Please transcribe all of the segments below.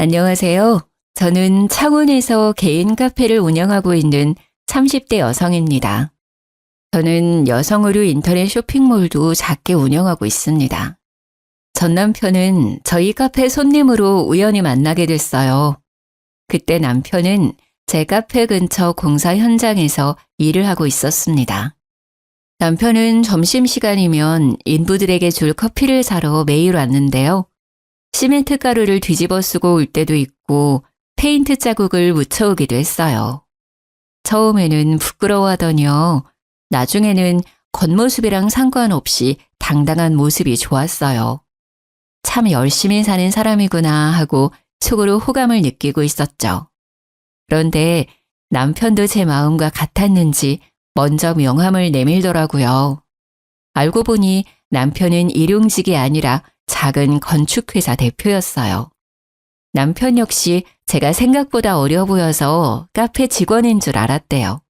안녕하세요. 저는 창원에서 개인 카페를 운영하고 있는 30대 여성입니다. 저는 여성의류 인터넷 쇼핑몰도 작게 운영하고 있습니다. 전 남편은 저희 카페 손님으로 우연히 만나게 됐어요. 그때 남편은 제 카페 근처 공사 현장에서 일을 하고 있었습니다. 남편은 점심시간이면 인부들에게 줄 커피를 사러 매일 왔는데요. 시멘트 가루를 뒤집어 쓰고 올 때도 있고 페인트 자국을 묻혀오기도 했어요. 처음에는 부끄러워하더니요. 나중에는 겉모습이랑 상관없이 당당한 모습이 좋았어요. 참 열심히 사는 사람이구나 하고 속으로 호감을 느끼고 있었죠. 그런데 남편도 제 마음과 같았는지 먼저 명함을 내밀더라고요. 알고 보니 남편은 일용직이 아니라 작은 건축회사 대표였어요. 남편 역시 제가 생각보다 어려 보여서 카페 직원인 줄 알았대요.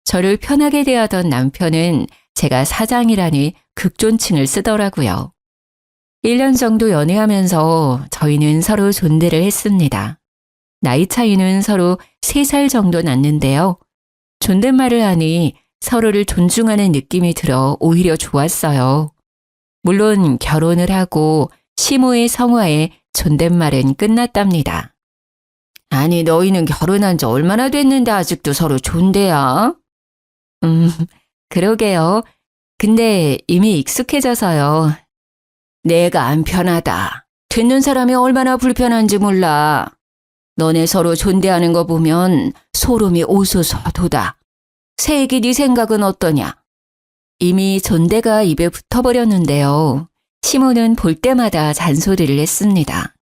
저를 편하게 대하던 남편은 제가 사장이라니 극존칭을 쓰더라고요. 1년 정도 연애하면서 저희는 서로 존대를 했습니다. 나이 차이는 서로 3살 정도 났는데요. 존댓말을 하니 서로를 존중하는 느낌이 들어 오히려 좋았어요. 물론 결혼을 하고 시모의 성화에 존댓말은 끝났답니다. 아니, 너희는 결혼한 지 얼마나 됐는데 아직도 서로 존대야? 그러게요. 근데 이미 익숙해져서요. 내가 안 편하다. 듣는 사람이 얼마나 불편한지 몰라. 너네 서로 존대하는 거 보면 소름이 오소서 돋아. 새애기 네 생각은 어떠냐? 이미 존대가 입에 붙어버렸는데요. 시모는 볼 때마다 잔소리를 했습니다.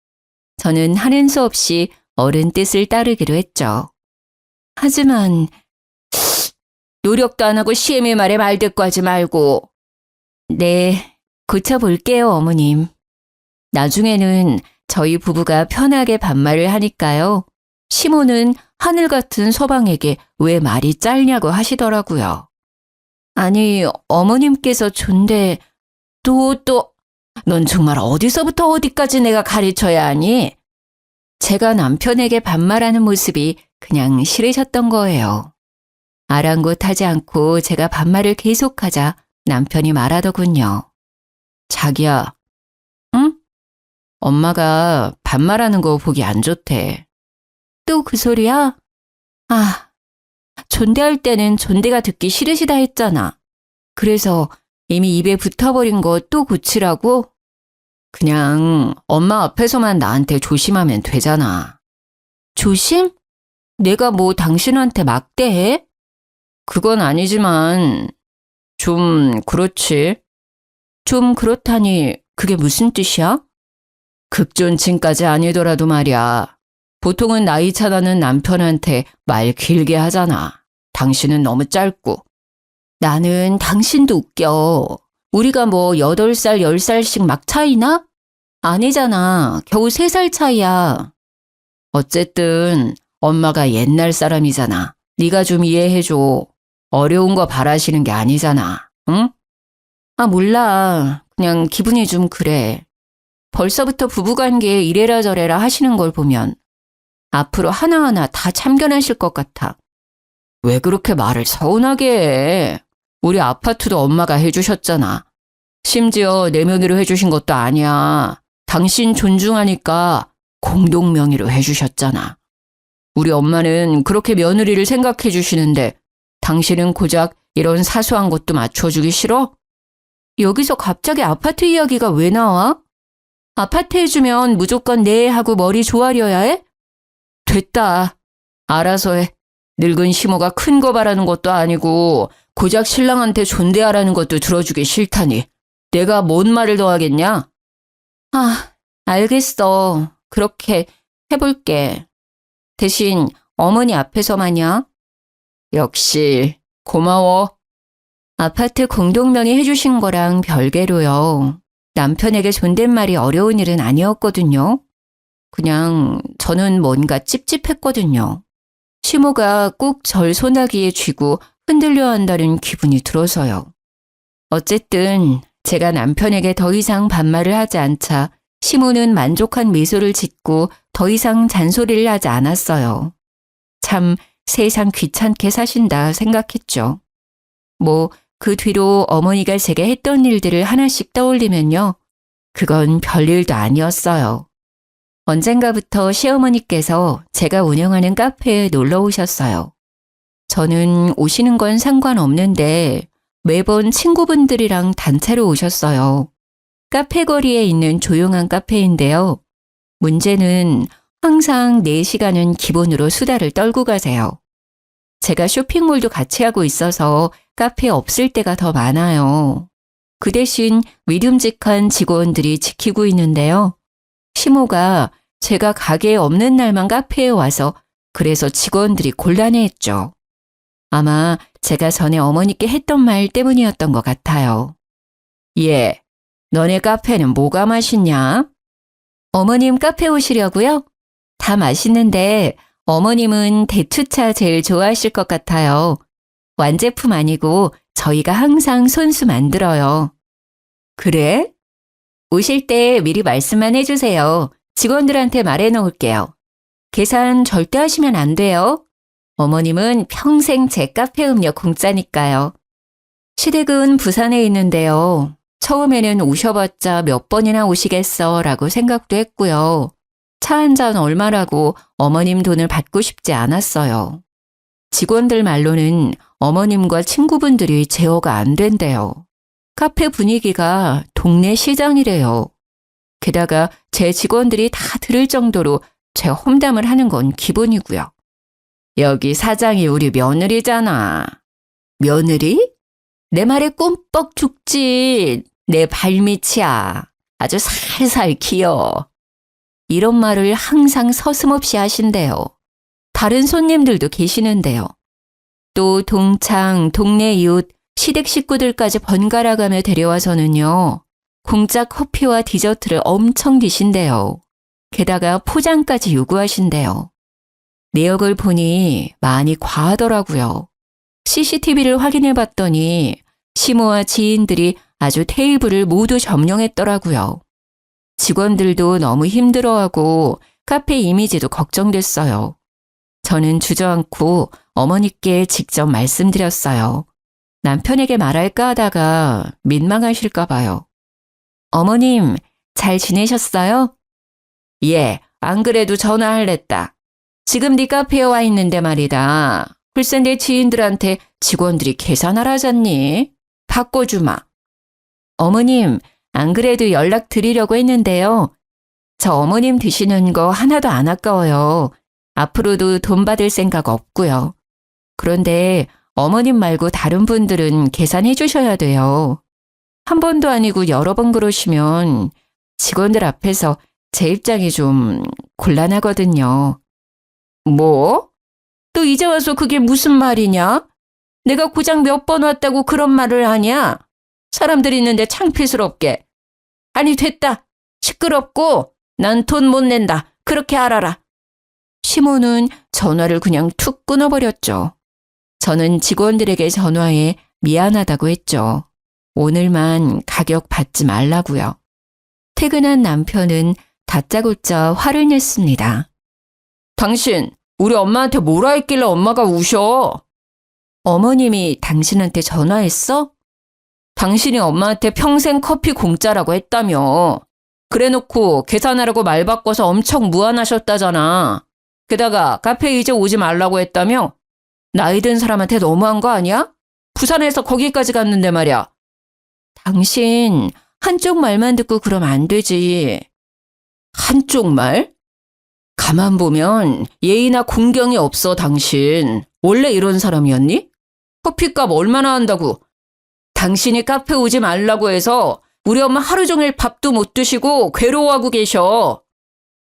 저는 하는 수 없이 어른 뜻을 따르기로 했죠. 하지만 노력도 안 하고 시애미 말에 말대꾸하지 말고. 네, 고쳐볼게요, 어머님. 나중에는 저희 부부가 편하게 반말을 하니까요. 시모는 하늘 같은 서방에게 왜 말이 짧냐고 하시더라고요. 아니, 어머님께서 넌 정말 어디서부터 어디까지 내가 가르쳐야 하니? 제가 남편에게 반말하는 모습이 그냥 싫으셨던 거예요. 아랑곳하지 않고 제가 반말을 계속하자 남편이 말하더군요. 자기야, 응? 엄마가 반말하는 거 보기 안 좋대. 또 그 소리야? 아, 존대할 때는 존대가 듣기 싫으시다 했잖아. 그래서 이미 입에 붙어버린 거 또 고치라고? 그냥 엄마 앞에서만 나한테 조심하면 되잖아. 조심? 내가 뭐 당신한테 막대해? 그건 아니지만 좀 그렇지. 좀 그렇다니 그게 무슨 뜻이야? 극존칭까지 아니더라도 말이야. 보통은 나이 차나는 남편한테 말 길게 하잖아. 당신은 너무 짧고. 나는 당신도 웃겨. 우리가 뭐 8살, 10살씩 막 차이나? 아니잖아. 겨우 3살 차이야. 어쨌든 엄마가 옛날 사람이잖아. 네가 좀 이해해줘. 어려운 거 바라시는 게 아니잖아. 응? 아, 몰라. 그냥 기분이 좀 그래. 벌써부터 부부관계에 이래라 저래라 하시는 걸 보면 앞으로 하나하나 다 참견하실 것 같아. 왜 그렇게 말을 서운하게 해? 우리 아파트도 엄마가 해주셨잖아. 심지어 내 명의로 해주신 것도 아니야. 당신 존중하니까 공동명의로 해주셨잖아. 우리 엄마는 그렇게 며느리를 생각해 주시는데 당신은 고작 이런 사소한 것도 맞춰주기 싫어? 여기서 갑자기 아파트 이야기가 왜 나와? 아파트 해주면 무조건 네 하고 머리 조아려야 해? 됐다. 알아서 해. 늙은 시모가 큰 거 바라는 것도 아니고 고작 신랑한테 존대하라는 것도 들어주기 싫다니. 내가 뭔 말을 더 하겠냐? 아, 알겠어. 그렇게 해볼게. 대신 어머니 앞에서만요. 역시 고마워. 아파트 공동명의 해주신 거랑 별개로요. 남편에게 존댓말이 어려운 일은 아니었거든요. 그냥 저는 뭔가 찝찝했거든요. 시모가 꼭 절 소나기에 쥐고 흔들려 한다는 기분이 들어서요. 어쨌든 제가 남편에게 더 이상 반말을 하지 않자 시모는 만족한 미소를 짓고 더 이상 잔소리를 하지 않았어요. 참 세상 귀찮게 사신다 생각했죠. 뭐 그 뒤로 어머니가 제게 했던 일들을 하나씩 떠올리면요. 그건 별일도 아니었어요. 언젠가부터 시어머니께서 제가 운영하는 카페에 놀러 오셨어요. 저는 오시는 건 상관없는데 매번 친구분들이랑 단체로 오셨어요. 카페 거리에 있는 조용한 카페인데요. 문제는 항상 4시간은 기본으로 수다를 떨고 가세요. 제가 쇼핑몰도 같이 하고 있어서 카페에 없을 때가 더 많아요. 그 대신 믿음직한 직원들이 지키고 있는데요. 시모가 제가 가게에 없는 날만 카페에 와서 그래서 직원들이 곤란해했죠. 아마 제가 전에 어머니께 했던 말 때문이었던 것 같아요. 예, 너네 카페는 뭐가 맛있냐? 어머님 카페 오시려고요? 다 맛있는데 어머님은 대추차 제일 좋아하실 것 같아요. 완제품 아니고 저희가 항상 손수 만들어요. 그래? 오실 때 미리 말씀만 해주세요. 직원들한테 말해놓을게요. 계산 절대 하시면 안 돼요. 어머님은 평생 제 카페 음료 공짜니까요. 시댁은 부산에 있는데요. 처음에는 오셔봤자 몇 번이나 오시겠어 라고 생각도 했고요. 차 한 잔 얼마라고 어머님 돈을 받고 싶지 않았어요. 직원들 말로는 어머님과 친구분들이 제어가 안 된대요. 카페 분위기가 동네 시장이래요. 게다가 제 직원들이 다 들을 정도로 제 험담을 하는 건 기본이고요. 여기 사장이 우리 며느리잖아. 며느리? 내 말에 꿈뻑 죽지. 내 발밑이야. 아주 살살 기어. 이런 말을 항상 서슴없이 하신대요. 다른 손님들도 계시는데요. 또 동창, 동네 이웃, 시댁 식구들까지 번갈아 가며 데려와서는요. 공짜 커피와 디저트를 엄청 드신대요. 게다가 포장까지 요구하신대요. 내역을 보니 많이 과하더라고요. CCTV를 확인해 봤더니 시모와 지인들이 아주 테이블을 모두 점령했더라고요. 직원들도 너무 힘들어하고 카페 이미지도 걱정됐어요. 저는 주저앉고 어머니께 직접 말씀드렸어요. 남편에게 말할까 하다가 민망하실까 봐요. 어머님, 잘 지내셨어요? 예, 안 그래도 전화할랬다. 지금 네 카페에 와 있는데 말이다. 글쎄 내 지인들한테 직원들이 계산하라잖니. 바꿔주마. 어머님, 안 그래도 연락 드리려고 했는데요. 저 어머님 드시는 거 하나도 안 아까워요. 앞으로도 돈 받을 생각 없고요. 그런데 어머님 말고 다른 분들은 계산해 주셔야 돼요. 한 번도 아니고 여러 번 그러시면 직원들 앞에서 제 입장이 좀 곤란하거든요. 뭐? 또 이제 와서 그게 무슨 말이냐? 내가 고작 몇 번 왔다고 그런 말을 하냐? 사람들 있는데 창피스럽게. 아니 됐다. 시끄럽고 난 돈 못 낸다. 그렇게 알아라. 시모는 전화를 그냥 툭 끊어버렸죠. 저는 직원들에게 전화해 미안하다고 했죠. 오늘만 가격 받지 말라고요. 퇴근한 남편은 다짜고짜 화를 냈습니다. 당신 우리 엄마한테 뭐라 했길래 엄마가 우셔? 어머님이 당신한테 전화했어? 당신이 엄마한테 평생 커피 공짜라고 했다며. 그래놓고 계산하라고 말 바꿔서 엄청 무안하셨다잖아. 게다가 카페에 이제 오지 말라고 했다며? 나이 든 사람한테 너무한 거 아니야? 부산에서 거기까지 갔는데 말이야. 당신 한쪽 말만 듣고 그러면 안 되지. 한쪽 말? 가만 보면 예의나 공경이 없어 당신. 원래 이런 사람이었니? 커피값 얼마나 한다고. 당신이 카페 오지 말라고 해서 우리 엄마 하루 종일 밥도 못 드시고 괴로워하고 계셔.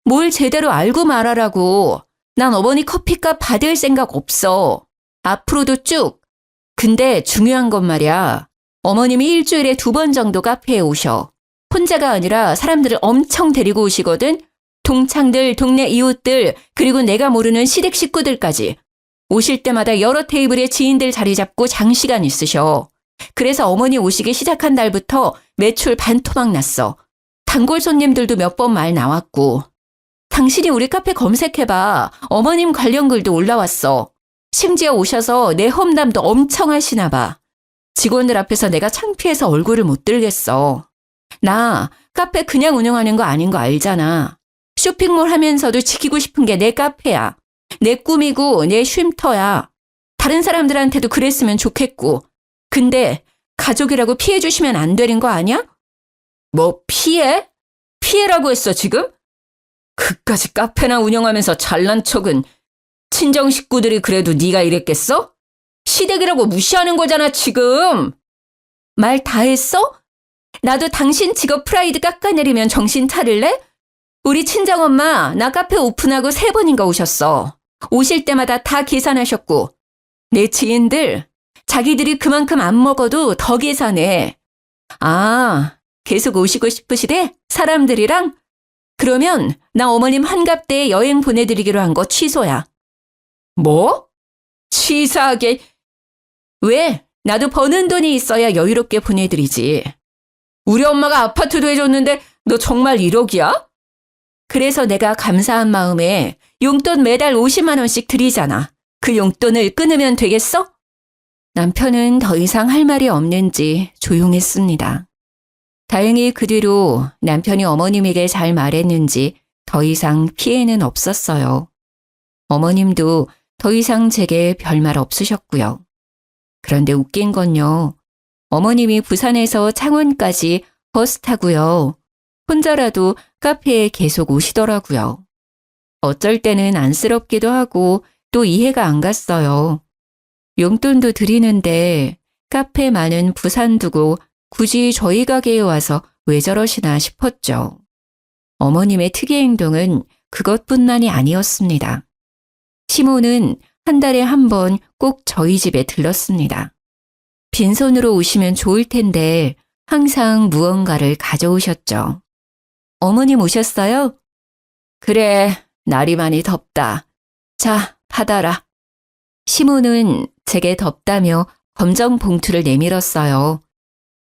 뭘 제대로 알고 말하라고. 난 어머니 커피값 받을 생각 없어. 앞으로도 쭉. 근데 중요한 건 말이야. 어머님이 일주일에 2번 정도 카페에 오셔. 혼자가 아니라 사람들을 엄청 데리고 오시거든. 동창들, 동네 이웃들, 그리고 내가 모르는 시댁 식구들까지. 오실 때마다 여러 테이블에 지인들 자리 잡고 장시간 있으셔. 그래서 어머니 오시기 시작한 날부터 매출 반토막 났어. 단골 손님들도 몇 번 말 나왔고. 당신이 우리 카페 검색해봐. 어머님 관련 글도 올라왔어. 심지어 오셔서 내 험담도 엄청 하시나 봐. 직원들 앞에서 내가 창피해서 얼굴을 못 들겠어. 나 카페 그냥 운영하는 거 아닌 거 알잖아. 쇼핑몰 하면서도 지키고 싶은 게 내 카페야. 내 꿈이고 내 쉼터야. 다른 사람들한테도 그랬으면 좋겠고. 근데 가족이라고 피해 주시면 안 되는 거 아니야? 뭐 피해? 피해라고 했어 지금? 그까지 카페나 운영하면서 잘난 척은 친정 식구들이 그래도 네가 이랬겠어? 시댁이라고 무시하는 거잖아 지금. 말 다 했어? 나도 당신 직업 프라이드 깎아내리면 정신 차릴래? 우리 친정엄마 나 카페 오픈하고 3번인가 오셨어. 오실 때마다 다 계산하셨고. 내 지인들 자기들이 그만큼 안 먹어도 더 계산해. 아, 계속 오시고 싶으시대? 사람들이랑? 그러면 나 어머님 환갑 때 여행 보내드리기로 한 거 취소야. 뭐? 치사하게. 왜? 나도 버는 돈이 있어야 여유롭게 보내드리지. 우리 엄마가 아파트도 해줬는데 너 정말 1억이야? 그래서 내가 감사한 마음에 용돈 매달 50만 원씩 드리잖아. 그 용돈을 끊으면 되겠어? 남편은 더 이상 할 말이 없는지 조용했습니다. 다행히 그 뒤로 남편이 어머님에게 잘 말했는지 더 이상 피해는 없었어요. 어머님도 더 이상 제게 별말 없으셨고요. 그런데 웃긴 건요. 어머님이 부산에서 창원까지 버스 타고요. 혼자라도 카페에 계속 오시더라고요. 어쩔 때는 안쓰럽기도 하고 또 이해가 안 갔어요. 용돈도 드리는데 카페 많은 부산 두고 굳이 저희 가게에 와서 왜 저러시나 싶었죠. 어머님의 특이 행동은 그것뿐만이 아니었습니다. 시모는 한 달에 한 번 꼭 저희 집에 들렀습니다. 빈손으로 오시면 좋을 텐데 항상 무언가를 가져오셨죠. 어머님 오셨어요? 그래, 날이 많이 덥다. 자, 받아라. 시모는 제게 덥다며 검정 봉투를 내밀었어요.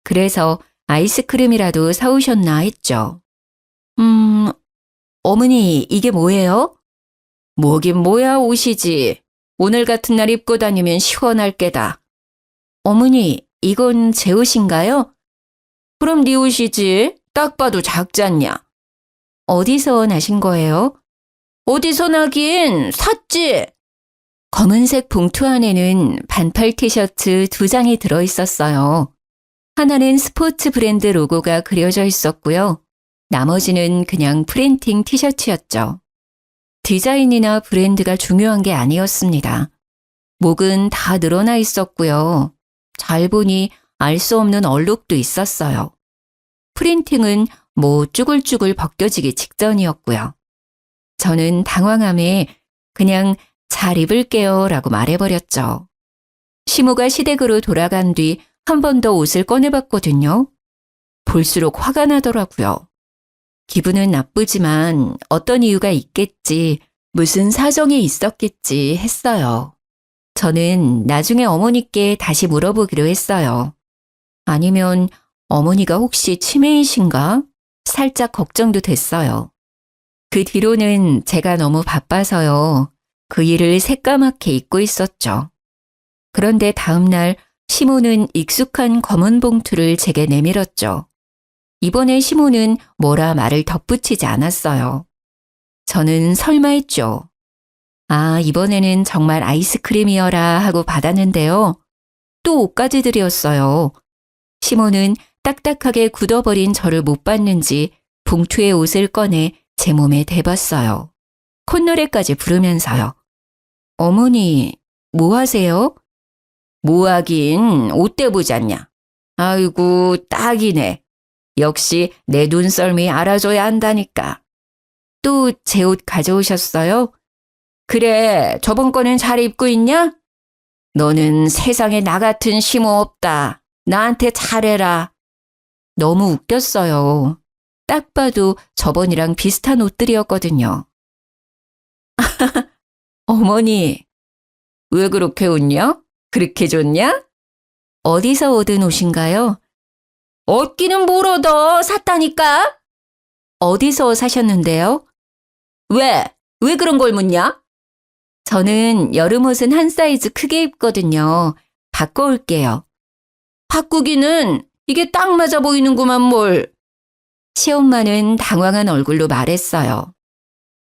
그래서 아이스크림이라도 사오셨나 했죠. 어머니, 이게 뭐예요? 뭐긴 뭐야, 옷이지. 오늘 같은 날 입고 다니면 시원할 게다. 어머니, 이건 제 옷인가요? 그럼 네 옷이지. 딱 봐도 작지 않냐? 어디서 나신 거예요? 어디서 나긴 샀지. 검은색 봉투 안에는 반팔 티셔츠 2장이 들어있었어요. 하나는 스포츠 브랜드 로고가 그려져 있었고요. 나머지는 그냥 프린팅 티셔츠였죠. 디자인이나 브랜드가 중요한 게 아니었습니다. 목은 다 늘어나 있었고요. 잘 보니 알 수 없는 얼룩도 있었어요. 프린팅은 뭐 쭈글쭈글 벗겨지기 직전이었고요. 저는 당황함에 그냥 잘 입을게요 라고 말해버렸죠. 시모가 시댁으로 돌아간 뒤 한 번 더 옷을 꺼내봤거든요. 볼수록 화가 나더라고요. 기분은 나쁘지만 어떤 이유가 있겠지, 무슨 사정이 있었겠지 했어요. 저는 나중에 어머니께 다시 물어보기로 했어요. 아니면 어머니가 혹시 치매이신가? 살짝 걱정도 됐어요. 그 뒤로는 제가 너무 바빠서요. 그 일을 새까맣게 잊고 있었죠. 그런데 다음날 시모는 익숙한 검은 봉투를 제게 내밀었죠. 이번에 시모는 뭐라 말을 덧붙이지 않았어요. 저는 설마 했죠. 아, 이번에는 정말 아이스크림이어라 하고 받았는데요. 또 옷까지 드렸어요. 시모는 딱딱하게 굳어버린 저를 못 봤는지 봉투에 옷을 꺼내 제 몸에 대봤어요. 콧노래까지 부르면서요. 어머니, 뭐 하세요? 뭐 하긴 옷대 보지 않냐. 아이고, 딱이네. 역시 내 눈썰미 알아줘야 한다니까. 또 제 옷 가져오셨어요? 그래, 저번 거는 잘 입고 있냐? 너는 세상에 나 같은 시모 없다. 나한테 잘해라. 너무 웃겼어요. 딱 봐도 저번이랑 비슷한 옷들이었거든요. 어머니, 왜 그렇게 웃냐? 그렇게 좋냐? 어디서 얻은 옷인가요? 얻기는 뭘 얻어? 샀다니까? 어디서 사셨는데요? 왜? 왜 그런 걸 묻냐? 저는 여름 옷은 한 사이즈 크게 입거든요. 바꿔올게요. 바꾸기는 이게 딱 맞아 보이는구만 뭘. 시엄마는 당황한 얼굴로 말했어요.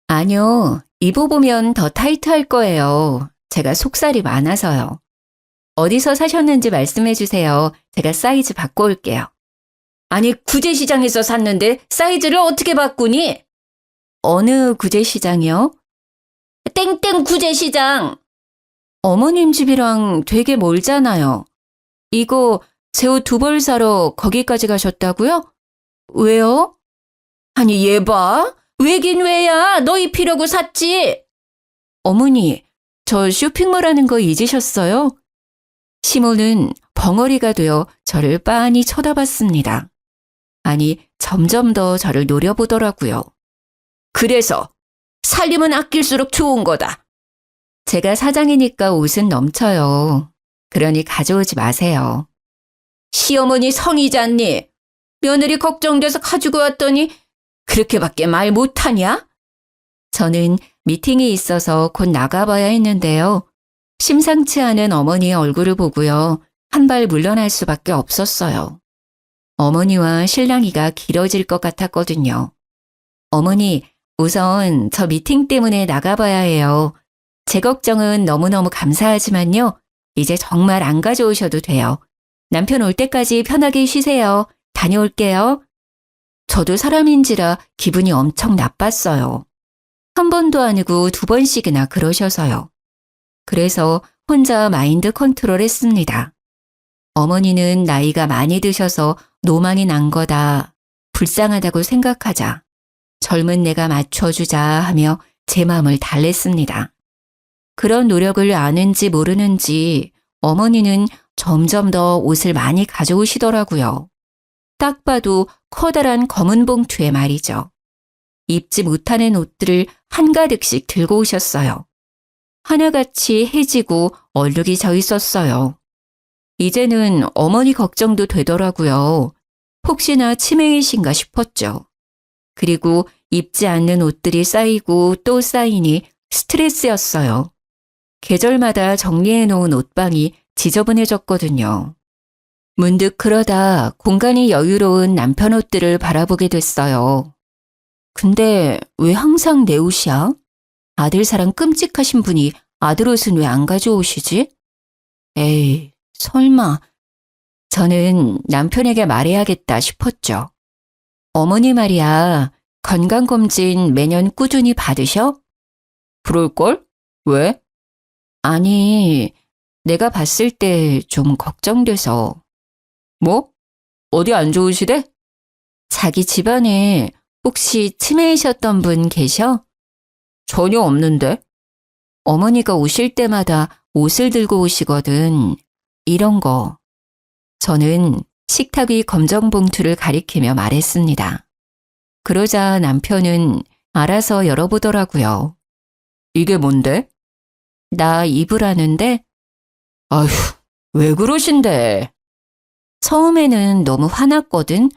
아니요, 입어보면 더 타이트할 거예요. 제가 속살이 많아서요. 어디서 사셨는지 말씀해 주세요. 제가 사이즈 바꿔올게요. 아니, 구제시장에서 샀는데 사이즈를 어떻게 바꾸니? 어느 구제시장이요? 땡땡 구제시장. 어머님 집이랑 되게 멀잖아요. 이거 제 옷 두 벌 사러 거기까지 가셨다고요? 왜요? 아니, 얘 봐. 왜긴 왜야. 너 입히려고 샀지. 어머니, 저 쇼핑몰 하는 거 잊으셨어요? 시모는 벙어리가 되어 저를 빤히 쳐다봤습니다. 아니, 점점 더 저를 노려보더라고요. 그래서 살림은 아낄수록 좋은 거다. 제가 사장이니까 옷은 넘쳐요. 그러니 가져오지 마세요. 시어머니 성의잖니. 며느리 걱정돼서 가지고 왔더니 그렇게밖에 말 못하냐? 저는 미팅이 있어서 곧 나가봐야 했는데요. 심상치 않은 어머니의 얼굴을 보고요. 한 발 물러날 수밖에 없었어요. 어머니와 실랑이가 길어질 것 같았거든요. 어머니, 우선 저 미팅 때문에 나가봐야 해요. 제 걱정은 너무너무 감사하지만요. 이제 정말 안 가져오셔도 돼요. 남편 올 때까지 편하게 쉬세요. 다녀올게요. 저도 사람인지라 기분이 엄청 나빴어요. 한 번도 아니고 두 번씩이나 그러셔서요. 그래서 혼자 마인드 컨트롤 했습니다. 어머니는 나이가 많이 드셔서 노망이 난 거다. 불쌍하다고 생각하자. 젊은 내가 맞춰주자 하며 제 마음을 달랬습니다. 그런 노력을 아는지 모르는지 어머니는 점점 더 옷을 많이 가져오시더라고요. 딱 봐도 커다란 검은 봉투에 말이죠. 입지 못하는 옷들을 한가득씩 들고 오셨어요. 하나같이 해지고 얼룩이 져 있었어요. 이제는 어머니 걱정도 되더라고요. 혹시나 치매이신가 싶었죠. 그리고 입지 않는 옷들이 쌓이고 또 쌓이니 스트레스였어요. 계절마다 정리해 놓은 옷방이 지저분해졌거든요. 문득 그러다 공간이 여유로운 남편 옷들을 바라보게 됐어요. 근데 왜 항상 내 옷이야? 아들 사랑 끔찍하신 분이 아들 옷은 왜 안 가져오시지? 에이, 설마. 저는 남편에게 말해야겠다 싶었죠. 어머니 말이야, 건강검진 매년 꾸준히 받으셔? 그럴걸? 왜? 아니, 내가 봤을 때 좀 걱정돼서. 뭐? 어디 안 좋으시대? 자기 집안에 혹시 치매이셨던 분 계셔? 전혀 없는데. 어머니가 오실 때마다 옷을 들고 오시거든. 이런 거. 저는 식탁 위 검정 봉투를 가리키며 말했습니다. 그러자 남편은 알아서 열어보더라고요. 이게 뭔데? 나 입으라는데? 아휴, 왜 그러신데? 처음에는 너무 화났거든.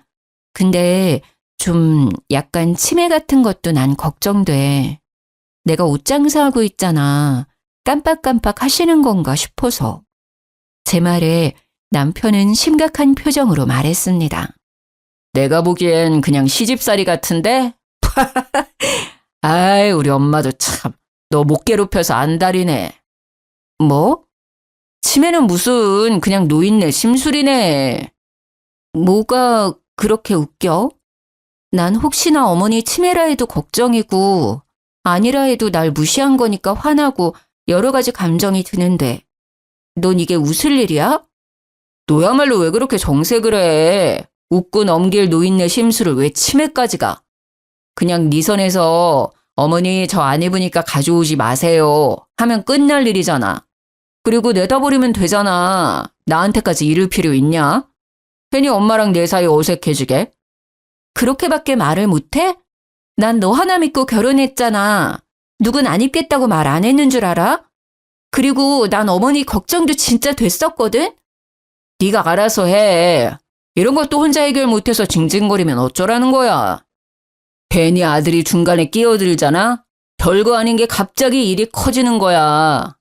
근데 좀 약간 치매 같은 것도 난 걱정돼. 내가 옷 장사하고 있잖아. 깜빡깜빡 하시는 건가 싶어서. 제 말에 남편은 심각한 표정으로 말했습니다. 내가 보기엔 그냥 시집살이 같은데? 아이, 우리 엄마도 참, 너 못 괴롭혀서 안달이네. 뭐? 치매는 무슨 그냥 노인네 심술이네. 뭐가 그렇게 웃겨? 난 혹시나 어머니 치매라 해도 걱정이고 아니라 해도 날 무시한 거니까 화나고 여러 가지 감정이 드는데 넌 이게 웃을 일이야? 너야말로 왜 그렇게 정색을 해? 웃고 넘길 노인네 심술을 왜 치매까지 가? 그냥 네 선에서 어머니 저 안 입으니까 가져오지 마세요 하면 끝날 일이잖아. 그리고 내다버리면 되잖아. 나한테까지 이를 필요 있냐? 괜히 엄마랑 내 사이 어색해지게. 그렇게밖에 말을 못해? 난 너 하나 믿고 결혼했잖아. 누군 안 입겠다고 말 안 했는 줄 알아? 그리고 난 어머니 걱정도 진짜 됐었거든? 네가 알아서 해. 이런 것도 혼자 해결 못해서 징징거리면 어쩌라는 거야. 괜히 아들이 중간에 끼어들잖아? 별거 아닌 게 갑자기 일이 커지는 거야.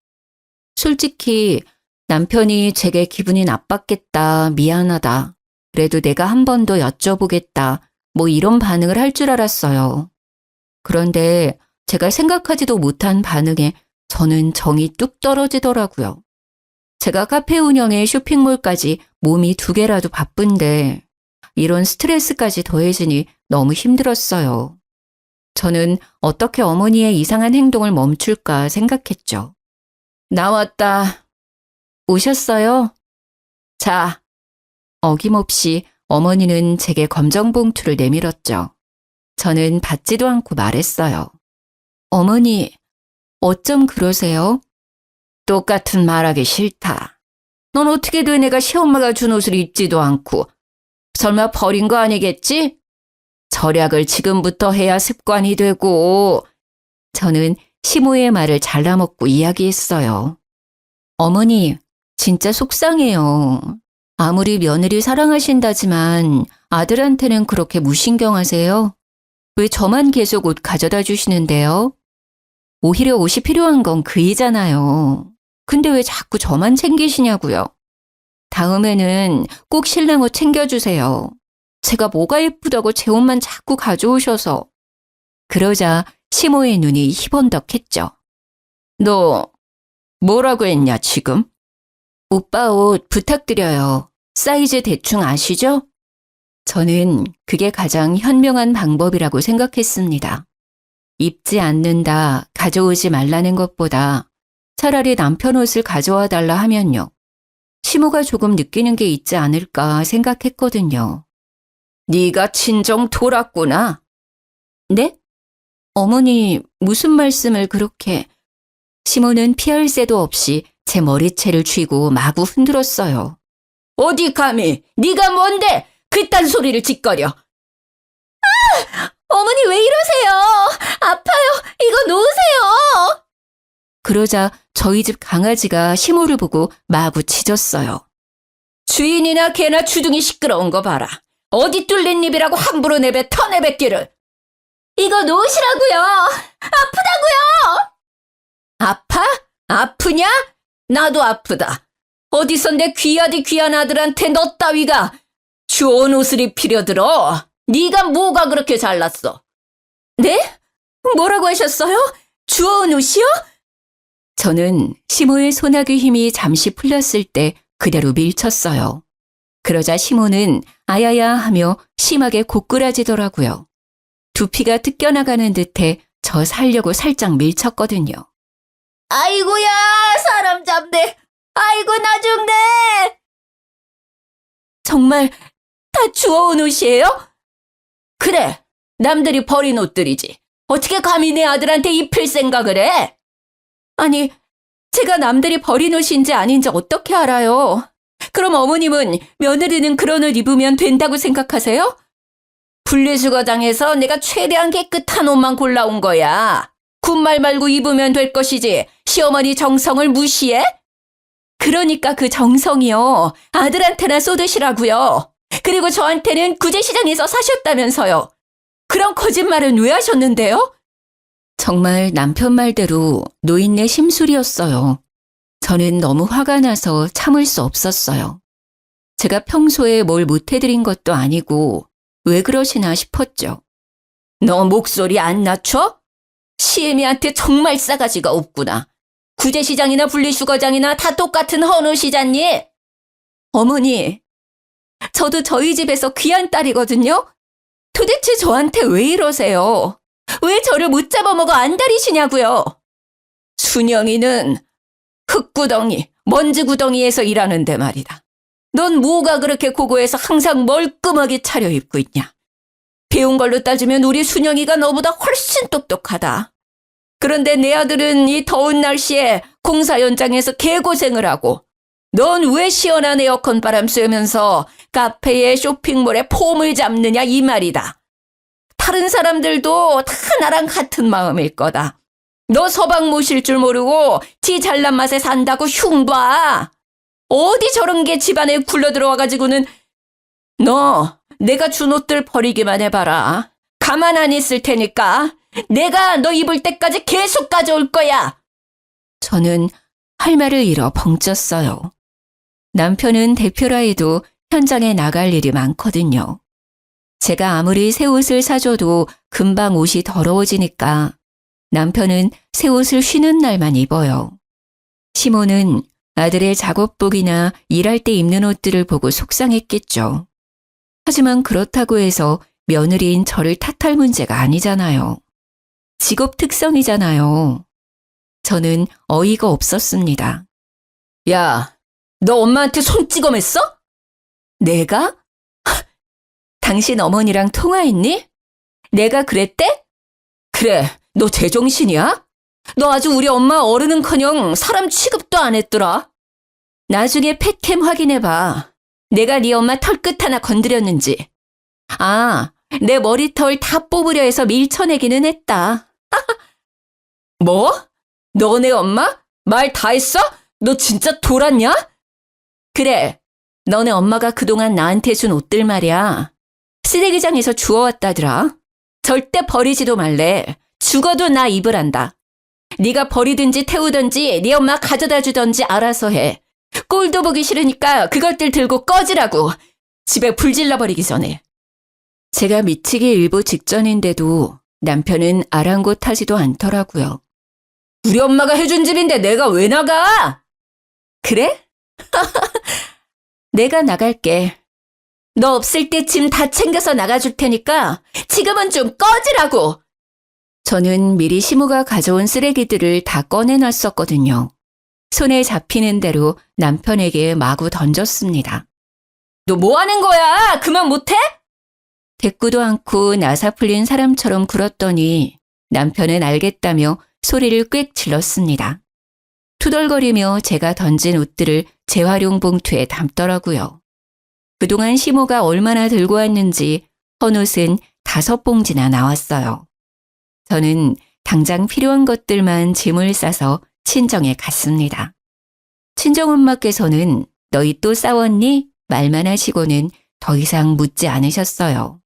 솔직히 남편이 제게 기분이 나빴겠다, 미안하다. 그래도 내가 한 번 더 여쭤보겠다. 뭐 이런 반응을 할 줄 알았어요. 그런데 제가 생각하지도 못한 반응에 저는 정이 뚝 떨어지더라고요. 제가 카페 운영에 쇼핑몰까지 몸이 2개라도 바쁜데 이런 스트레스까지 더해지니 너무 힘들었어요. 저는 어떻게 어머니의 이상한 행동을 멈출까 생각했죠. 나왔다. 오셨어요? 자, 어김없이 어머니는 제게 검정 봉투를 내밀었죠. 저는 받지도 않고 말했어요. 어머니, 어쩜 그러세요? 똑같은 말하기 싫다. 넌 어떻게 돼 내가 시엄마가 준 옷을 입지도 않고 설마 버린 거 아니겠지? 절약을 지금부터 해야 습관이 되고. 저는 시모의 말을 잘라먹고 이야기했어요. 어머니, 진짜 속상해요. 아무리 며느리 사랑하신다지만 아들한테는 그렇게 무신경하세요? 왜 저만 계속 옷 가져다 주시는데요? 오히려 옷이 필요한 건 그이잖아요. 근데 왜 자꾸 저만 챙기시냐고요. 다음에는 꼭 신랑 옷 챙겨주세요. 제가 뭐가 예쁘다고 제 옷만 자꾸 가져오셔서. 그러자 시모의 눈이 희번덕했죠. 너 뭐라고 했냐 지금? 오빠 옷 부탁드려요. 사이즈 대충 아시죠? 저는 그게 가장 현명한 방법이라고 생각했습니다. 입지 않는다, 가져오지 말라는 것보다 차라리 남편 옷을 가져와 달라 하면요. 시모가 조금 느끼는 게 있지 않을까 생각했거든요. 네가 친정 돌았구나. 네? 어머니 무슨 말씀을 그렇게. 시모는 피할 새도 없이 제 머리채를 쥐고 마구 흔들었어요. 어디 감히 네가 뭔데 그딴 소리를 짓거려. 어머니 왜 이러세요? 아파요. 이거 놓으세요. 그러자 저희 집 강아지가 시모를 보고 마구 짖었어요. 주인이나 개나 주둥이 시끄러운 거 봐라. 어디 뚫린 입이라고 함부로 내뱉기를. 이거 놓으시라고요. 아프다고요. 아파? 아프냐? 나도 아프다. 어디서 내 귀하디 귀한 아들한테 너 따위가 좋은 옷을 입히려 들어. 네가 뭐가 그렇게 잘났어? 네? 뭐라고 하셨어요? 주워온 옷이요? 저는 시모의 소나기 힘이 잠시 풀렸을 때 그대로 밀쳤어요. 그러자 시모는 아야야 하며 심하게 고꾸라지더라고요. 두피가 뜯겨나가는 듯해 저 살려고 살짝 밀쳤거든요. 아이고야 사람 잡네. 아이고 나 죽네. 정말 다 주워온 옷이에요? 그래, 남들이 버린 옷들이지. 어떻게 감히 내 아들한테 입힐 생각을 해? 아니, 제가 남들이 버린 옷인지 아닌지 어떻게 알아요? 그럼 어머님은 며느리는 그런 옷 입으면 된다고 생각하세요? 분리수거장에서 내가 최대한 깨끗한 옷만 골라온 거야. 군말 말고 입으면 될 것이지 시어머니 정성을 무시해? 그러니까 그 정성이요. 아들한테나 쏟으시라고요. 그리고 저한테는 구제시장에서 사셨다면서요. 그런 거짓말은 왜 하셨는데요? 정말 남편 말대로 노인네 심술이었어요. 저는 너무 화가 나서 참을 수 없었어요. 제가 평소에 뭘 못해드린 것도 아니고 왜 그러시나 싶었죠. 너 목소리 안 낮춰? 시애미한테 정말 싸가지가 없구나. 구제시장이나 분리수거장이나 다 똑같은 헌옷이잖니? 어머니, 저도 저희 집에서 귀한 딸이거든요? 도대체 저한테 왜 이러세요? 왜 저를 못 잡아먹어 안달이시냐고요? 순영이는 흙구덩이, 먼지구덩이에서 일하는데 말이다. 넌 뭐가 그렇게 고고해서 항상 멀끔하게 차려입고 있냐? 배운 걸로 따지면 우리 순영이가 너보다 훨씬 똑똑하다. 그런데 내 아들은 이 더운 날씨에 공사 현장에서 개고생을 하고 넌 왜 시원한 에어컨 바람 쐬면서 카페에 쇼핑몰에 폼을 잡느냐 이 말이다. 다른 사람들도 다 나랑 같은 마음일 거다. 너 서방 모실 줄 모르고 지 잘난 맛에 산다고 흉봐. 어디 저런 게 집안에 굴러 들어와가지고는 너 내가 준 옷들 버리기만 해봐라. 가만 안 있을 테니까 내가 너 입을 때까지 계속 가져올 거야. 저는 할 말을 잃어 벙쪘어요. 남편은 대표라 해도 현장에 나갈 일이 많거든요. 제가 아무리 새 옷을 사줘도 금방 옷이 더러워지니까 남편은 새 옷을 쉬는 날만 입어요. 시모는 아들의 작업복이나 일할 때 입는 옷들을 보고 속상했겠죠. 하지만 그렇다고 해서 며느리인 저를 탓할 문제가 아니잖아요. 직업 특성이잖아요. 저는 어이가 없었습니다. 야, 너 엄마한테 손찌검했어? 내가? 당신 어머니랑 통화했니? 내가 그랬대? 그래, 너 제정신이야? 너 아주 우리 엄마 어른은커녕 사람 취급도 안 했더라. 나중에 펫캠 확인해봐. 내가 네 엄마 털끝 하나 건드렸는지. 아, 내 머리털 다 뽑으려 해서 밀쳐내기는 했다. 뭐? 너네 엄마? 말 다 했어? 너 진짜 돌았냐? 그래, 너네 엄마가 그동안 나한테 준 옷들 말이야. 쓰레기장에서 주워왔다더라. 절대 버리지도 말래. 죽어도 나 입으란다. 네가 버리든지 태우든지 네 엄마 가져다 주든지 알아서 해. 꼴도 보기 싫으니까 그것들 들고 꺼지라고. 집에 불 질러버리기 전에. 제가 미치기 일보 직전인데도 남편은 아랑곳하지도 않더라고요. 우리 엄마가 해준 집인데 내가 왜 나가? 그래? 내가 나갈게. 너 없을 때 짐 다 챙겨서 나가줄 테니까 지금은 좀 꺼지라고. 저는 미리 시모가 가져온 쓰레기들을 다 꺼내놨었거든요. 손에 잡히는 대로 남편에게 마구 던졌습니다. 너 뭐 하는 거야? 그만 못해? 대꾸도 않고 나사 풀린 사람처럼 굴었더니 남편은 알겠다며 소리를 꽥 질렀습니다. 투덜거리며 제가 던진 옷들을 재활용 봉투에 담더라고요. 그동안 시모가 얼마나 들고 왔는지 헌옷은 5봉지나 나왔어요. 저는 당장 필요한 것들만 짐을 싸서 친정에 갔습니다. 친정엄마께서는 너희 또 싸웠니? 말만 하시고는 더 이상 묻지 않으셨어요.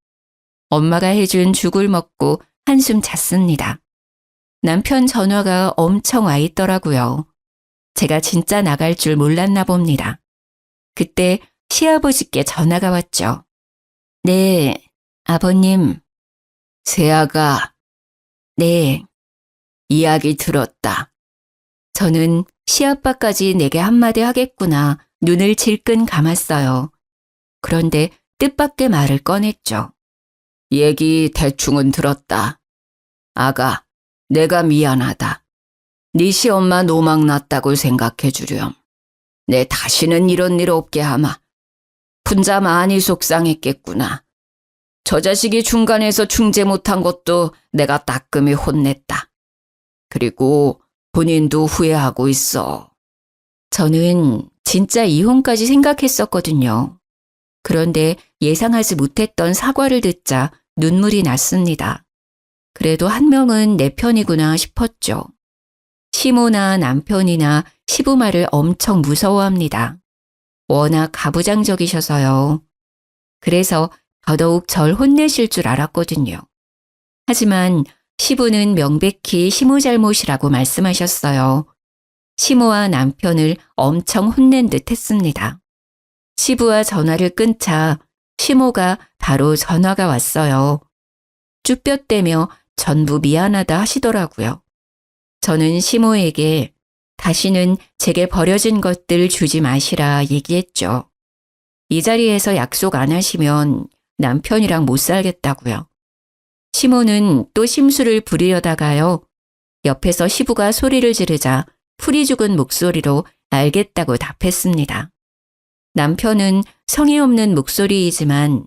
엄마가 해준 죽을 먹고 한숨 잤습니다. 남편 전화가 엄청 와 있더라고요. 제가 진짜 나갈 줄 몰랐나 봅니다. 그때 시아버지께 전화가 왔죠. 네, 아버님. 세아가. 네. 이야기 들었다. 저는 시아빠까지 내게 한마디 하겠구나 눈을 질끈 감았어요. 그런데 뜻밖의 말을 꺼냈죠. 얘기 대충은 들었다. 아가, 내가 미안하다. 네 시엄마 노망 났다고 생각해 주렴. 내 다시는 이런 일 없게 하마. 분자 많이 속상했겠구나. 저 자식이 중간에서 중재 못한 것도 내가 따끔히 혼냈다. 그리고 본인도 후회하고 있어. 저는 진짜 이혼까지 생각했었거든요. 그런데 예상하지 못했던 사과를 듣자 눈물이 났습니다. 그래도 한 명은 내 편이구나 싶었죠. 시모나 남편이나 시부 말을 엄청 무서워합니다. 워낙 가부장적이셔서요. 그래서 더더욱 절 혼내실 줄 알았거든요. 하지만 시부는 명백히 시모 잘못이라고 말씀하셨어요. 시모와 남편을 엄청 혼낸 듯 했습니다. 시부와 전화를 끊자 시모가 바로 전화가 왔어요. 쭈뼛대며 전부 미안하다 하시더라고요. 저는 시모에게 다시는 제게 버려진 것들 주지 마시라 얘기했죠. 이 자리에서 약속 안 하시면 남편이랑 못 살겠다고요. 시모는 또 심술을 부리려다가요. 옆에서 시부가 소리를 지르자 풀이 죽은 목소리로 알겠다고 답했습니다. 남편은 성의 없는 목소리이지만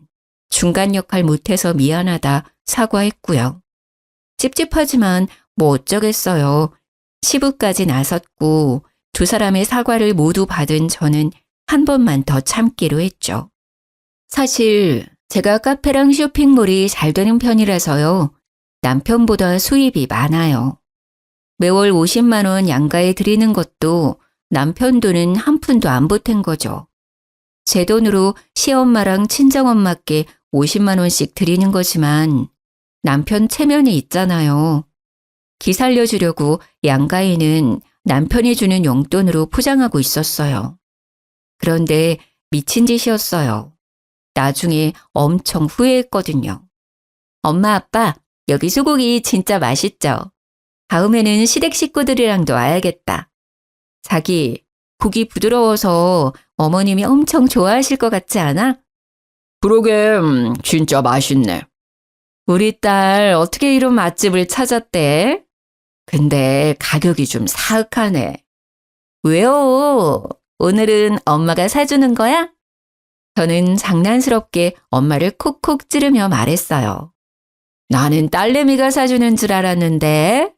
중간 역할 못해서 미안하다 사과했고요. 찝찝하지만 뭐 어쩌겠어요. 시부까지 나섰고 두 사람의 사과를 모두 받은 저는 한 번만 더 참기로 했죠. 사실 제가 카페랑 쇼핑몰이 잘 되는 편이라서요. 남편보다 수입이 많아요. 매월 50만 원 양가에 드리는 것도 남편 돈은 한 푼도 안 보탠 거죠. 제 돈으로 시엄마랑 친정엄마께 50만 원씩 드리는 거지만 남편 체면이 있잖아요. 기 살려주려고 양가인은 남편이 주는 용돈으로 포장하고 있었어요. 그런데 미친 짓이었어요. 나중에 엄청 후회했거든요. 엄마, 아빠, 여기 소고기 진짜 맛있죠? 다음에는 시댁 식구들이랑도 와야겠다. 자기, 고기 부드러워서 어머님이 엄청 좋아하실 것 같지 않아? 그러게, 진짜 맛있네. 우리 딸 어떻게 이런 맛집을 찾았대? 근데 가격이 좀 사악하네. 왜요? 오늘은 엄마가 사주는 거야? 저는 장난스럽게 엄마를 콕콕 찌르며 말했어요. 나는 딸내미가 사주는 줄 알았는데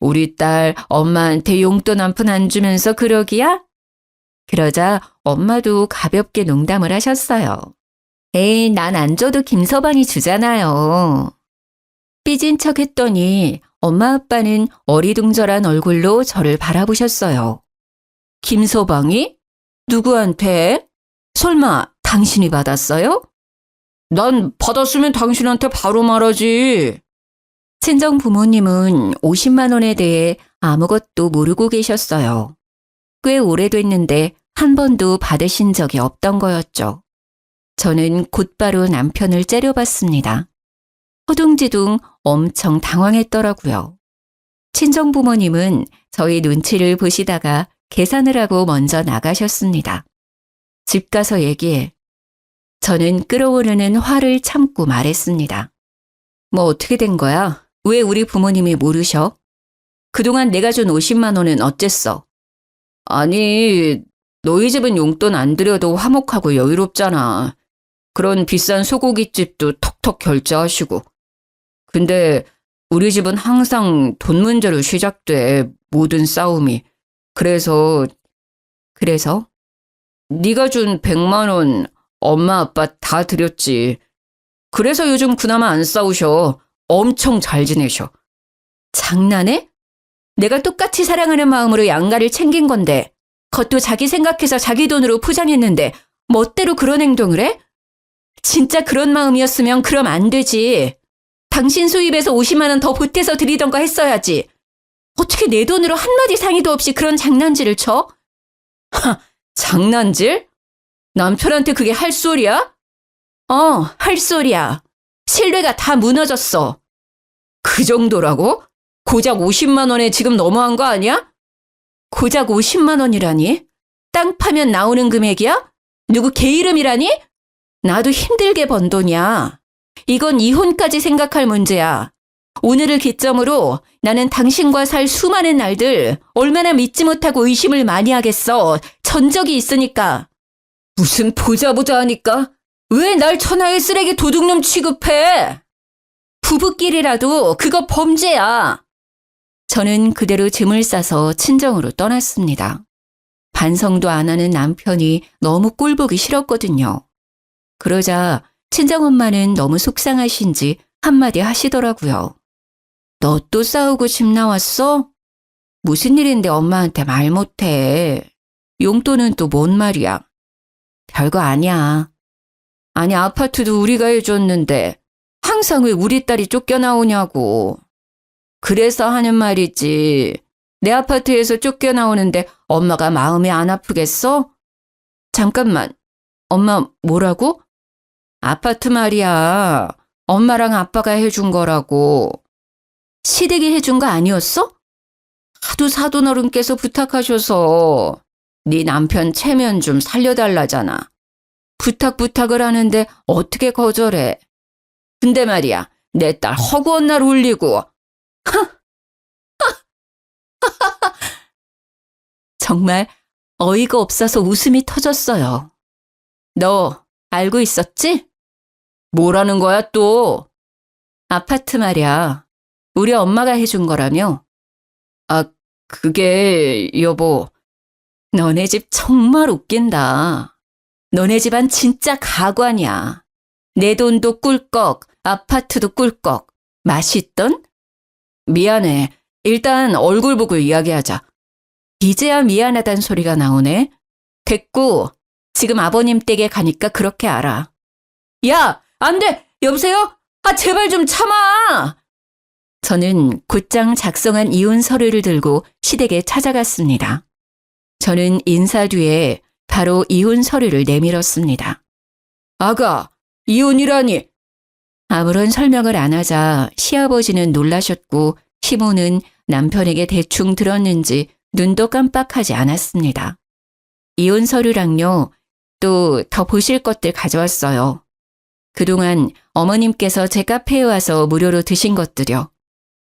우리 딸 엄마한테 용돈 한 푼 안 주면서 그러기야? 그러자 엄마도 가볍게 농담을 하셨어요. 에이, 난 안 줘도 김서방이 주잖아요. 삐진 척 했더니 엄마 아빠는 어리둥절한 얼굴로 저를 바라보셨어요. 김서방이? 누구한테? 설마 당신이 받았어요? 난 받았으면 당신한테 바로 말하지. 친정 부모님은 50만 원에 대해 아무것도 모르고 계셨어요. 꽤 오래됐는데 한 번도 받으신 적이 없던 거였죠. 저는 곧바로 남편을 째려봤습니다. 허둥지둥 엄청 당황했더라고요. 친정 부모님은 저희 눈치를 보시다가 계산을 하고 먼저 나가셨습니다. 집 가서 얘기해. 저는 끓어오르는 화를 참고 말했습니다. 뭐 어떻게 된 거야? 왜 우리 부모님이 모르셔? 그동안 내가 준 50만 원은 어쨌어? 아니, 너희 집은 용돈 안 드려도 화목하고 여유롭잖아. 그런 비싼 소고기집도 턱턱 결제하시고. 근데 우리 집은 항상 돈 문제로 시작돼, 모든 싸움이. 그래서 네가 준 100만 원 엄마 아빠 다 드렸지. 그래서 요즘 그나마 안 싸우셔. 엄청 잘 지내셔. 장난해? 내가 똑같이 사랑하는 마음으로 양가를 챙긴 건데 그것도 자기 생각해서 자기 돈으로 포장했는데 멋대로 그런 행동을 해? 진짜 그런 마음이었으면 그럼 안 되지. 당신 수입에서 50만 원 더 보태서 드리던가 했어야지. 어떻게 내 돈으로 한마디 상의도 없이 그런 장난질을 쳐? 하, 장난질? 남편한테 그게 할 소리야? 할 소리야. 신뢰가 다 무너졌어. 그 정도라고? 고작 50만 원에 지금 너무한 거 아니야? 고작 50만 원이라니? 땅 파면 나오는 금액이야? 누구 개 이름이라니? 나도 힘들게 번 돈이야. 이건 이혼까지 생각할 문제야. 오늘을 기점으로 나는 당신과 살 수많은 날들 얼마나 믿지 못하고 의심을 많이 하겠어. 전적이 있으니까. 무슨 보자 하니까? 왜 날 천하의 쓰레기 도둑놈 취급해? 부부끼리라도 그거 범죄야. 저는 그대로 짐을 싸서 친정으로 떠났습니다. 반성도 안 하는 남편이 너무 꼴보기 싫었거든요. 그러자 친정엄마는 너무 속상하신지 한마디 하시더라고요. 너 또 싸우고 집 나왔어? 무슨 일인데 엄마한테 말 못해. 용돈은 또 뭔 말이야. 별거 아니야. 아니 아파트도 우리가 해줬는데 항상 왜 우리 딸이 쫓겨나오냐고. 그래서 하는 말이지. 내 아파트에서 쫓겨나오는데 엄마가 마음이 안 아프겠어? 잠깐만. 엄마 뭐라고? 아파트 말이야. 엄마랑 아빠가 해준 거라고. 시댁이 해준 거 아니었어? 하도 사돈어른께서 부탁하셔서 네 남편 체면 좀 살려달라잖아. 부탁을 하는데 어떻게 거절해. 근데 말이야, 내 딸 허구한 날 울리고. 정말 어이가 없어서 웃음이 터졌어요. 너 알고 있었지? 뭐라는 거야 또? 아파트 말이야. 우리 엄마가 해준 거라며. 아, 그게 여보. 너네 집 정말 웃긴다. 너네 집안 진짜 가관이야. 내 돈도 꿀꺽, 아파트도 꿀꺽. 맛있던? 미안해. 일단 얼굴 보고 이야기하자. 이제야 미안하단 소리가 나오네. 됐고, 지금 아버님 댁에 가니까 그렇게 알아. 야, 안 돼! 여보세요? 제발 좀 참아! 저는 곧장 작성한 이혼 서류를 들고 시댁에 찾아갔습니다. 저는 인사 뒤에 바로 이혼 서류를 내밀었습니다. 아가, 이혼이라니! 아무런 설명을 안 하자 시아버지는 놀라셨고 시모는 남편에게 대충 들었는지 눈도 깜빡하지 않았습니다. 이혼 서류랑요, 또 더 보실 것들 가져왔어요. 그동안 어머님께서 제 카페에 와서 무료로 드신 것들요.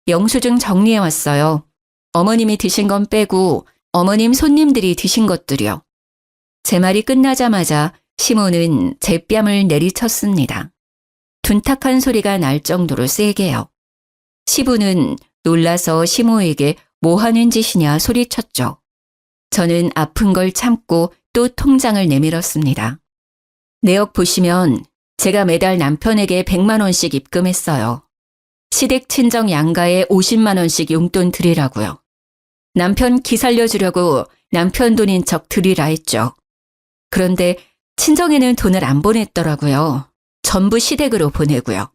영수증 정리해왔어요. 어머님이 드신 건 빼고 어머님 손님들이 드신 것들이요. 제 말이 끝나자마자 시모는 제 뺨을 내리쳤습니다. 둔탁한 소리가 날 정도로 세게요. 시부는 놀라서 시모에게 뭐 하는 짓이냐 소리쳤죠. 저는 아픈 걸 참고 또 통장을 내밀었습니다. 내역 보시면 제가 매달 남편에게 100만 원씩 입금했어요. 시댁 친정 양가에 50만 원씩 용돈 드리라고요. 남편 기 살려주려고 남편 돈인 척 드리라 했죠. 그런데 친정에는 돈을 안 보냈더라고요. 전부 시댁으로 보내고요.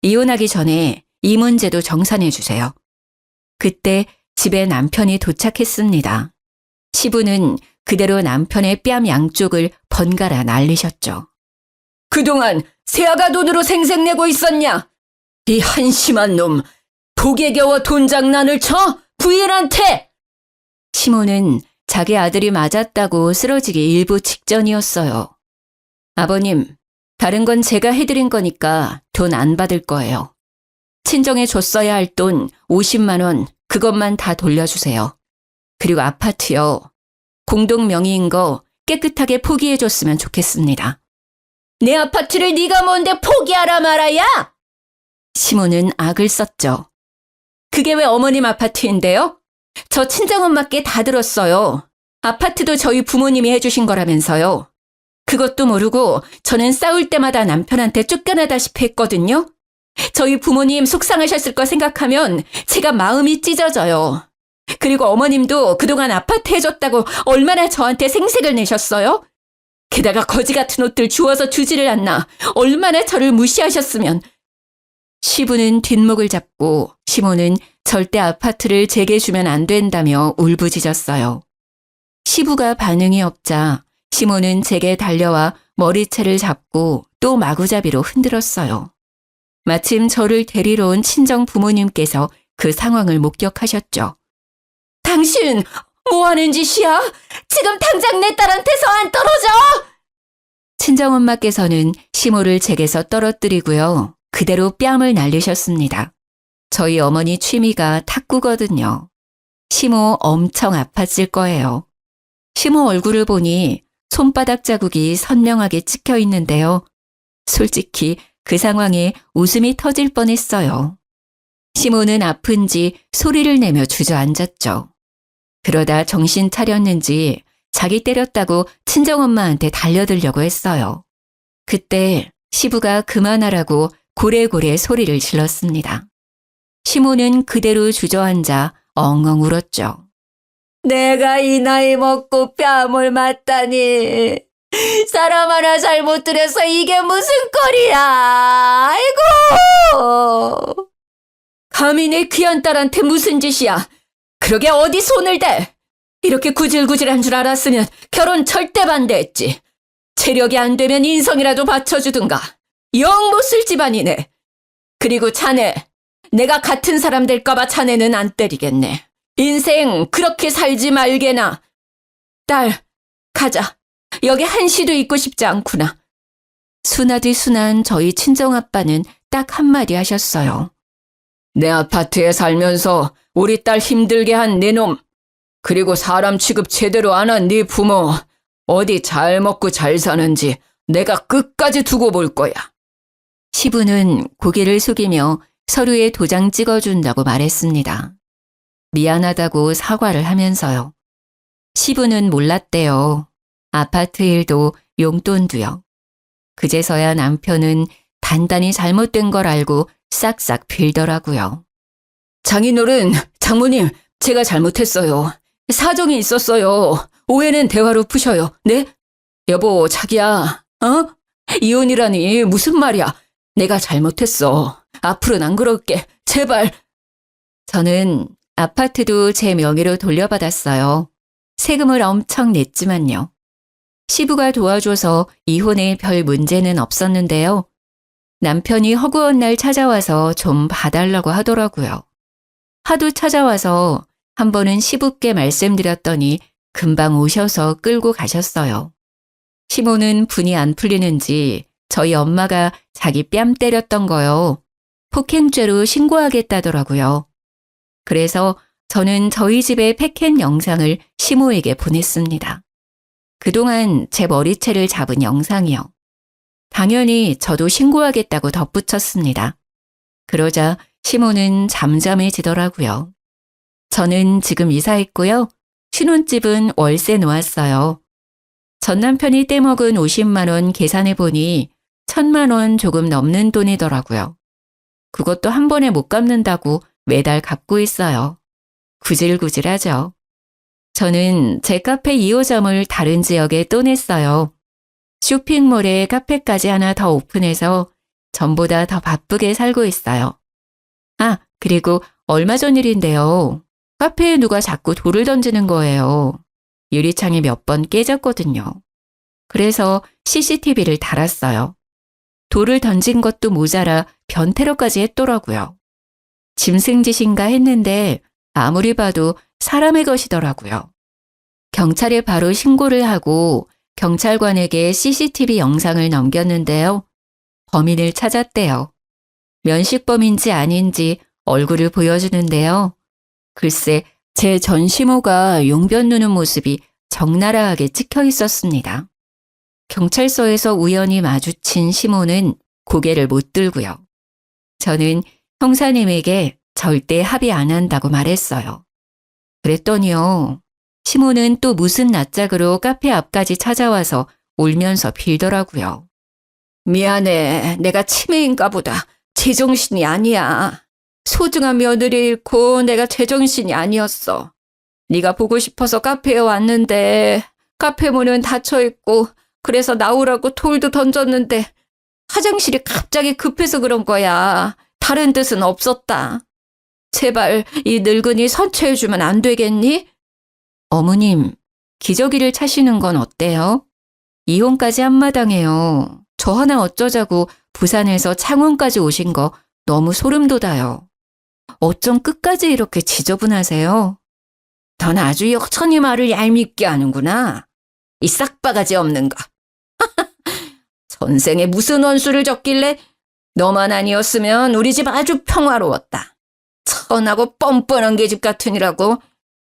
이혼하기 전에 이 문제도 정산해 주세요. 그때 집에 남편이 도착했습니다. 시부는 그대로 남편의 뺨 양쪽을 번갈아 날리셨죠. 그동안 새아가 돈으로 생색내고 있었냐? 이 한심한 놈, 복에 겨워 돈 장난을 쳐? 부인한테! 시모는 자기 아들이 맞았다고 쓰러지기 일부 직전이었어요. 아버님, 다른 건 제가 해드린 거니까 돈 안 받을 거예요. 친정에 줬어야 할 돈 50만 원, 그것만 다 돌려주세요. 그리고 아파트요. 공동 명의인 거 깨끗하게 포기해줬으면 좋겠습니다. 내 아파트를 네가 뭔데 포기하라 말아야? 시모는 악을 썼죠. 그게 왜 어머님 아파트인데요? 저 친정엄마께 다 들었어요. 아파트도 저희 부모님이 해주신 거라면서요. 그것도 모르고 저는 싸울 때마다 남편한테 쫓겨나다시피 했거든요. 저희 부모님 속상하셨을 거 생각하면 제가 마음이 찢어져요. 그리고 어머님도 그동안 아파트 해줬다고 얼마나 저한테 생색을 내셨어요? 게다가 거지 같은 옷들 주워서 주지를 않나 얼마나 저를 무시하셨으면. 시부는 뒷목을 잡고 시모는 절대 아파트를 제게 주면 안 된다며 울부짖었어요. 시부가 반응이 없자 시모는 제게 달려와 머리채를 잡고 또 마구잡이로 흔들었어요. 마침 저를 데리러 온 친정 부모님께서 그 상황을 목격하셨죠. 당신 뭐 하는 짓이야? 지금 당장 내 딸한테서 안 떨어져! 친정엄마께서는 시모를 제게서 떨어뜨리고요. 그대로 뺨을 날리셨습니다. 저희 어머니 취미가 탁구거든요. 시모 엄청 아팠을 거예요. 시모 얼굴을 보니 손바닥 자국이 선명하게 찍혀 있는데요. 솔직히 그 상황에 웃음이 터질 뻔했어요. 시모는 아픈지 소리를 내며 주저앉았죠. 그러다 정신 차렸는지 자기 때렸다고 친정엄마한테 달려들려고 했어요. 그때 시부가 그만하라고 고래고래 소리를 질렀습니다. 시모는 그대로 주저앉아 엉엉 울었죠. 내가 이 나이 먹고 뺨을 맞다니. 사람 하나 잘못 들여서 이게 무슨 꼴이야. 아이고. 감히 내 귀한 딸한테 무슨 짓이야. 그러게 어디 손을 대. 이렇게 구질구질한 줄 알았으면 결혼 절대 반대했지. 체력이 안 되면 인성이라도 받쳐주든가. 영 못 쓸 집안이네. 그리고 자네, 내가 같은 사람 될까봐 자네는 안 때리겠네. 인생 그렇게 살지 말게나. 딸, 가자. 여기 한시도 있고 싶지 않구나. 순하디 순한 저희 친정아빠는 딱 한마디 하셨어요. 내 아파트에 살면서 우리 딸 힘들게 한 네 놈, 그리고 사람 취급 제대로 안 한 네 부모, 어디 잘 먹고 잘 사는지 내가 끝까지 두고 볼 거야. 시부는 고개를 숙이며 서류에 도장 찍어준다고 말했습니다. 미안하다고 사과를 하면서요. 시부는 몰랐대요. 아파트 일도 용돈도요. 그제서야 남편은 단단히 잘못된 걸 알고 싹싹 빌더라고요. 장인어른, 장모님, 제가 잘못했어요. 사정이 있었어요. 오해는 대화로 푸셔요. 네? 여보, 자기야, 이혼이라니 무슨 말이야. 내가 잘못했어. 앞으로는 안 그럴게. 제발. 저는 아파트도 제 명의로 돌려받았어요. 세금을 엄청 냈지만요. 시부가 도와줘서 이혼에 별 문제는 없었는데요. 남편이 허구한 날 찾아와서 좀 봐달라고 하더라고요. 하도 찾아와서 한 번은 시부께 말씀드렸더니 금방 오셔서 끌고 가셨어요. 시모는 분이 안 풀리는지 저희 엄마가 자기 뺨 때렸던 거요. 폭행죄로 신고하겠다더라고요. 그래서 저는 저희 집의 패켄 영상을 시모에게 보냈습니다. 그동안 제 머리채를 잡은 영상이요. 당연히 저도 신고하겠다고 덧붙였습니다. 그러자 시모는 잠잠해지더라고요. 저는 지금 이사했고요. 신혼집은 월세 놓았어요. 전 남편이 떼먹은 50만 원 계산해보니 1,000만 원 조금 넘는 돈이더라고요. 그것도 한 번에 못 갚는다고 매달 갚고 있어요. 구질구질하죠. 저는 제 카페 2호점을 다른 지역에 또 냈어요. 쇼핑몰에 카페까지 하나 더 오픈해서 전보다 더 바쁘게 살고 있어요. 아, 그리고 얼마 전 일인데요. 카페에 누가 자꾸 돌을 던지는 거예요. 유리창이 몇 번 깨졌거든요. 그래서 CCTV를 달았어요. 돌을 던진 것도 모자라 변태로까지 했더라고요. 짐승짓인가 했는데 아무리 봐도 사람의 것이더라고요. 경찰에 바로 신고를 하고 경찰관에게 CCTV 영상을 넘겼는데요. 범인을 찾았대요. 면식범인지 아닌지 얼굴을 보여주는데요. 글쎄, 제 전 시모가 용변 누는 모습이 적나라하게 찍혀 있었습니다. 경찰서에서 우연히 마주친 시모는 고개를 못 들고요. 저는 형사님에게 절대 합의 안 한다고 말했어요. 그랬더니요. 시모는 또 무슨 낯짝으로 카페 앞까지 찾아와서 울면서 빌더라고요. 미안해. 내가 치매인가 보다. 제정신이 아니야. 소중한 며느리 잃고 내가 제정신이 아니었어. 네가 보고 싶어서 카페에 왔는데 카페 문은 닫혀있고 그래서 나오라고 돌도 던졌는데 화장실이 갑자기 급해서 그런 거야. 다른 뜻은 없었다. 제발 이 늙은이 선처해주면 안 되겠니? 어머님, 기저귀를 차시는 건 어때요? 이혼까지 한마당해요. 저 하나 어쩌자고 부산에서 창원까지 오신 거 너무 소름 돋아요. 어쩜 끝까지 이렇게 지저분하세요? 넌 아주 여전히 말을 얄밉게 하는구나. 이 싹바가지 없는 거. 전생에 무슨 원수를 졌길래 너만 아니었으면 우리 집 아주 평화로웠다. 천하고 뻔뻔한 계집 같으니라고.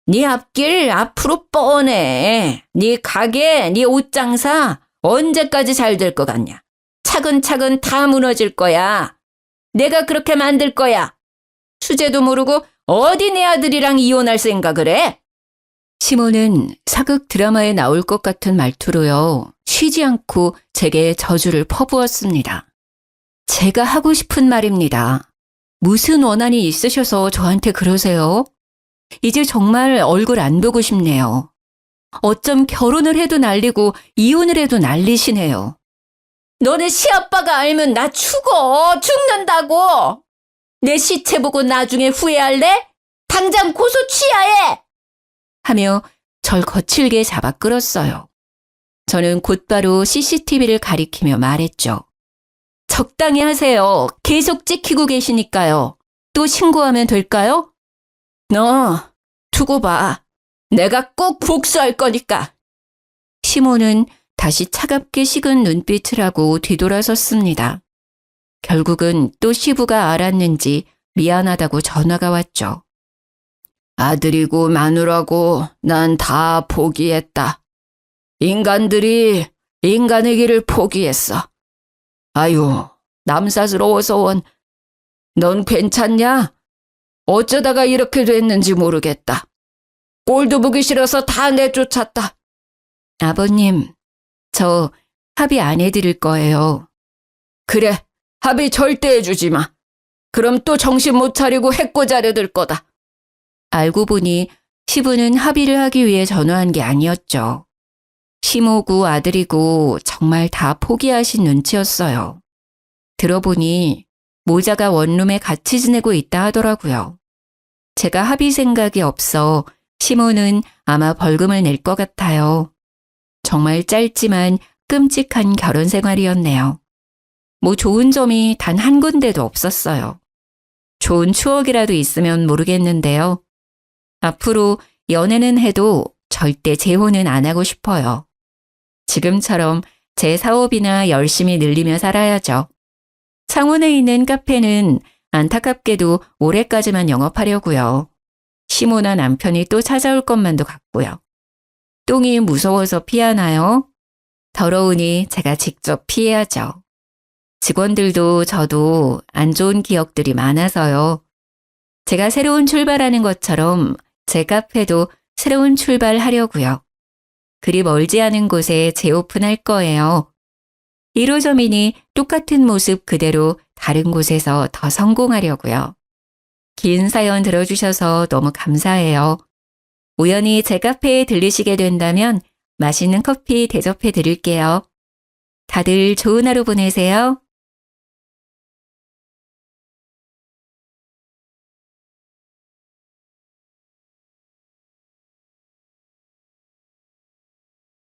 네 앞길 앞으로 뻔해. 네 가게, 네 옷장사 언제까지 잘 될 것 같냐. 차근차근 다 무너질 거야. 내가 그렇게 만들 거야. 수제도 모르고 어디 내 아들이랑 이혼할 생각을 해? 시모는 사극 드라마에 나올 것 같은 말투로요. 쉬지 않고 제게 저주를 퍼부었습니다. 제가 하고 싶은 말입니다. 무슨 원한이 있으셔서 저한테 그러세요? 이제 정말 얼굴 안 보고 싶네요. 어쩜 결혼을 해도 난리고 이혼을 해도 난리시네요. 너네 시아빠가 알면 나 죽는다고. 내 시체 보고 나중에 후회할래? 당장 고소 취하해! 하며 절 거칠게 잡아 끌었어요. 저는 곧바로 CCTV를 가리키며 말했죠. 적당히 하세요. 계속 찍히고 계시니까요. 또 신고하면 될까요? 너 두고 봐. 내가 꼭 복수할 거니까. 시모는 다시 차갑게 식은 눈빛을 하고 뒤돌아섰습니다. 결국은 또 시부가 알았는지 미안하다고 전화가 왔죠. 아들이고 마누라고 난 다 포기했다. 인간들이 인간의 길을 포기했어. 아유, 남사스러워서 원. 넌 괜찮냐? 어쩌다가 이렇게 됐는지 모르겠다. 꼴도 보기 싫어서 다 내쫓았다. 아버님, 저 합의 안 해드릴 거예요. 그래, 합의 절대 해주지 마. 그럼 또 정신 못 차리고 해코자려들 거다. 알고 보니 시부는 합의를 하기 위해 전화한 게 아니었죠. 시모고 아들이고 정말 다 포기하신 눈치였어요. 들어보니 모자가 원룸에 같이 지내고 있다 하더라고요. 제가 합의 생각이 없어 시모는 아마 벌금을 낼 것 같아요. 정말 짧지만 끔찍한 결혼 생활이었네요. 뭐 좋은 점이 단 한 군데도 없었어요. 좋은 추억이라도 있으면 모르겠는데요. 앞으로 연애는 해도 절대 재혼은 안 하고 싶어요. 지금처럼 제 사업이나 열심히 늘리며 살아야죠. 창원에 있는 카페는 안타깝게도 올해까지만 영업하려고요. 시모나 남편이 또 찾아올 것만도 같고요. 똥이 무서워서 피하나요? 더러우니 제가 직접 피해야죠. 직원들도 저도 안 좋은 기억들이 많아서요. 제가 새로운 출발하는 것처럼 제 카페도 새로운 출발하려고요. 그리 멀지 않은 곳에 재오픈할 거예요. 1호점이니 똑같은 모습 그대로 다른 곳에서 더 성공하려고요. 긴 사연 들어주셔서 너무 감사해요. 우연히 제 카페에 들리시게 된다면 맛있는 커피 대접해 드릴게요. 다들 좋은 하루 보내세요.